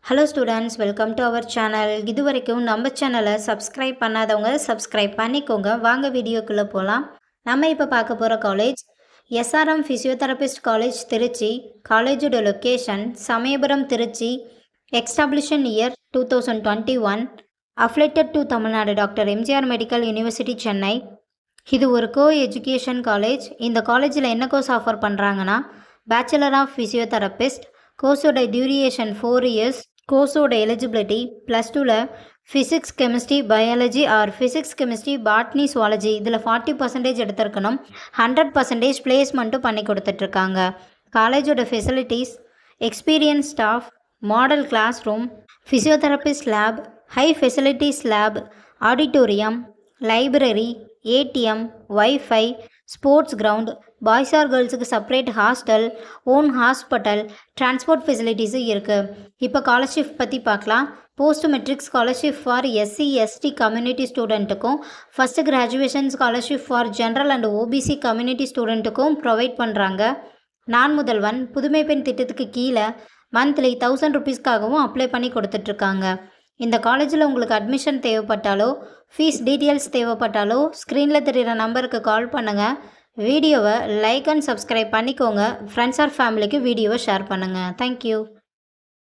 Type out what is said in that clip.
Hello students, welcome to our channel. இதுவரைக்கும் நம்ம சேனலை சப்ஸ்கிரைப் பண்ணாதவங்க சப்ஸ்கிரைப் பண்ணிக்கோங்க. வாங்க வீடியோக்குள்ள போலாம். நம்ம இப்போ பார்க்க போற college SRM Physiotherapist College Trichy. காலேஜோட location Samayapuram Trichy. Established year 2021. Affiliated to Tamil Nadu doctor MGR medical university Chennai. இது ஒரு கோ எஜுகேஷன் காலேஜ். இந்த காலேஜில் என்ன கோர்ஸ் ஆஃபர் பண்ணுறாங்கன்னா பேச்சுலர் ஆஃப் ஃபிசியோதெரபிஸ்ட். கோர்ஸோட டியூரேஷன் 4 இயர்ஸ். கோர்ஸோட எலிஜிபிலிட்டி +2ல் physics chemistry biology or physics chemistry botany zoology இதில் 40% எடுத்திருக்கணும். 100% பிளேஸ்மெண்ட்டும் பண்ணி கொடுத்துட்ருக்காங்க. காலேஜோட facilities experience staff, model class room, physiotherapist lab, high facilities lab, auditorium, library, ATM, wifi, sports ground, boys or கேர்ள்ஸுக்கு separate hostel, own hospital, transport ஃபெசிலிட்டிஸும் இருக்குது. இப்போ ஸ்காலர்ஷிப் பற்றி பார்க்கலாம். Post matric scholarship for SC/ST community ஸ்டூடெண்ட்டுக்கும், first graduation scholarship for general and OBC community ஸ்டூடெண்ட்டுக்கும் provide பண்ணுறாங்க. நான் முதல்வன் புதுமை பெண் திட்டத்துக்கு கீழே மந்த்லி 1000 ருபீஸ்க்காகவும் அப்ளை பண்ணி கொடுத்துட்ருக்காங்க. இந்த காலேஜில் உங்களுக்கு அட்மிஷன் தேவைப்பட்டாலோ ஃபீஸ் டீட்டெயில்ஸ் தேவைப்பட்டாலோ ஸ்க்ரீனில் தெரிகிற நம்பருக்கு கால் பண்ணுங்கள். வீடியோவை லைக் அண்ட் சப்ஸ்கிரைப் பண்ணிக்கோங்க. ஃப்ரெண்ட்ஸ் ஆர் ஃபேமிலிக்கு வீடியோவை ஷேர் பண்ணுங்கள். தேங்க்யூ.